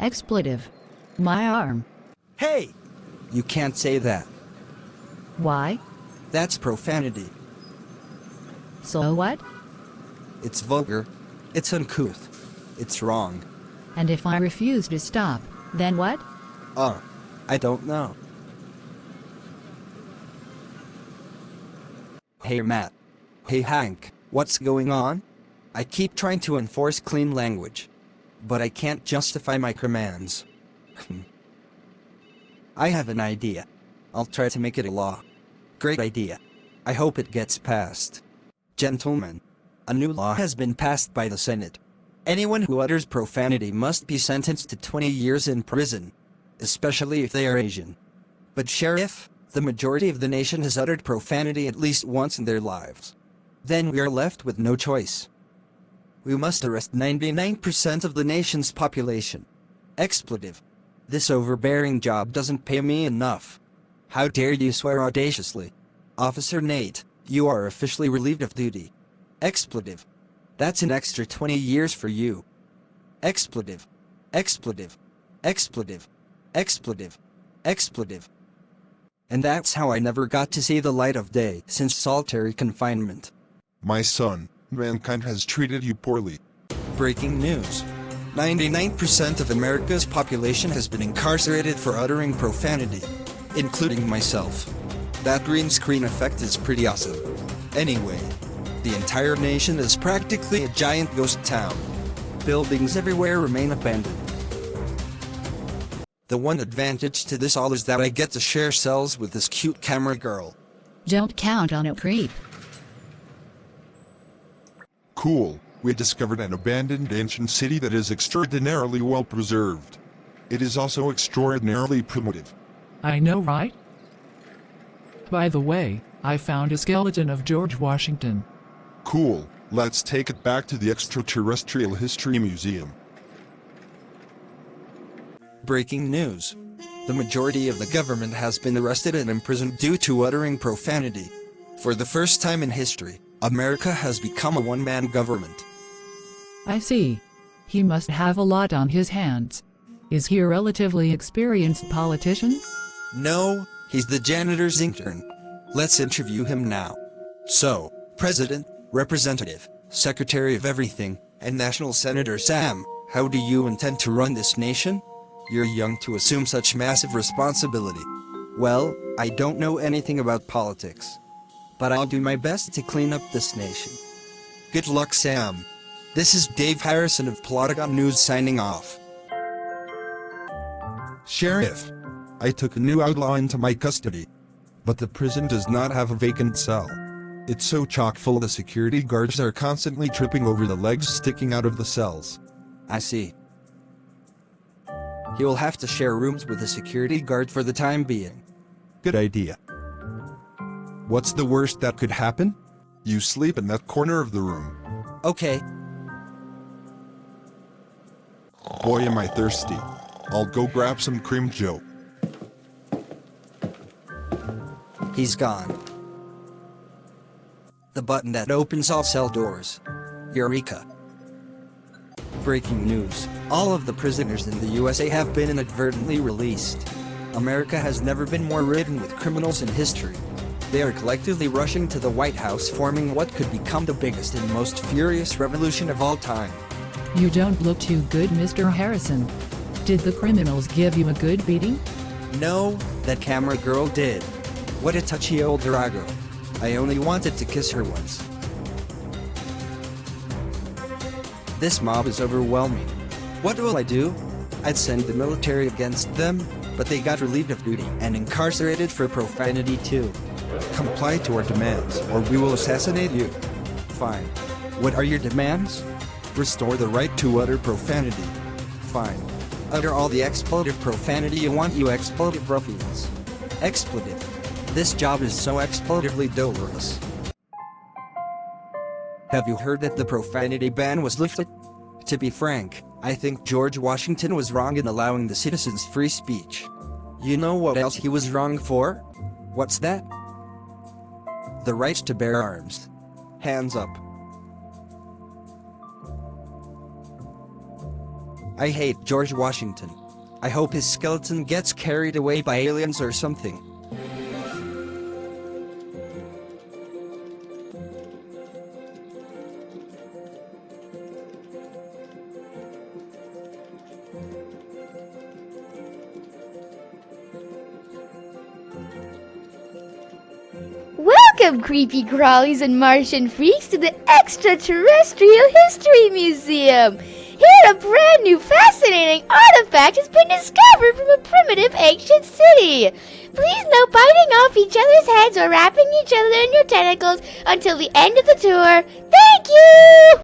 Expletive. My arm. Hey! You can't say that. Why? That's profanity. So what? It's vulgar. It's uncouth. It's wrong. And if I refuse to stop, then what? I don't know. Hey Matt. Hey Hank, what's going on? I keep trying to enforce clean language, but I can't justify my commands. I have an idea. I'll try to make it a law. Great idea. I hope it gets passed. Gentlemen, a new law has been passed by the Senate. Anyone who utters profanity must be sentenced to 20 years in prison, especially if they are Asian. But Sheriff, the majority of the nation has uttered profanity at least once in their lives. Then we are left with no choice. We must arrest 99% of the nation's population. Expletive. This overbearing job doesn't pay me enough. How dare you swear audaciously? Officer Nate, you are officially relieved of duty. Expletive. That's an extra 20 years for you. Expletive. Expletive. Expletive. Expletive. Expletive. And that's how I never got to see the light of day since solitary confinement. My son, mankind has treated you poorly. Breaking news. 99% of America's population has been incarcerated for uttering profanity, including myself. That green screen effect is pretty awesome. Anyway, the entire nation is practically a giant ghost town. Buildings everywhere remain abandoned. The one advantage to this all is that I get to share cells with this cute camera girl. Don't count on it, creep. Cool, we discovered an abandoned ancient city that is extraordinarily well preserved. It is also extraordinarily primitive. I know, right? By the way, I found a skeleton of George Washington. Cool, let's take it back to the Extraterrestrial History Museum. Breaking news. The majority of the government has been arrested and imprisoned due to uttering profanity. For the first time in history, America has become a one-man government. I see. He must have a lot on his hands. Is he a relatively experienced politician? No, he's the janitor's intern. Let's interview him now. So, President, Representative, Secretary of Everything, and National Senator Sam, how do you intend to run this nation? You're young to assume such massive responsibility. Well, I don't know anything about politics, but I'll do my best to clean up this nation. Good luck, Sam. This is Dave Harrison of Plotagon News signing off. Sheriff, I took a new outlaw into my custody, but the prison does not have a vacant cell. It's so chock full the security guards are constantly tripping over the legs sticking out of the cells. I see. He will have to share rooms with a security guard for the time being. Good idea. What's the worst that could happen? You sleep in that corner of the room. Okay. Boy, am I thirsty. I'll go grab some cream Joe. He's gone. The button that opens all cell doors. Eureka. Breaking news. All of the prisoners in the USA have been inadvertently released. America has never been more ridden with criminals in history. They are collectively rushing to the White House, forming what could become the biggest and most furious revolution of all time. You don't look too good, Mr. Harrison. Did the criminals give you a good beating? No, that camera girl did. What a touchy old Drago. I only wanted to kiss her once. This mob is overwhelming. What will I do? I'd send the military against them, but they got relieved of duty and incarcerated for profanity too. Comply to our demands, or we will assassinate you. Fine. What are your demands? Restore the right to utter profanity. Fine. Utter all the expletive profanity you want, you expletive ruffians. Expletive. This job is so expletively dolorous. Have you heard that the profanity ban was lifted? To be frank, I think George Washington was wrong in allowing the citizens free speech. You know what else he was wrong for? What's that? The right to bear arms. Hands up. I hate George Washington. I hope his skeleton gets carried away by aliens or something. Welcome, creepy crawlies and Martian freaks, to the Extraterrestrial History Museum. Here, a brand new fascinating artifact has been discovered from a primitive ancient city. Please no biting off each other's heads or wrapping each other in your tentacles until the end of the tour. Thank you!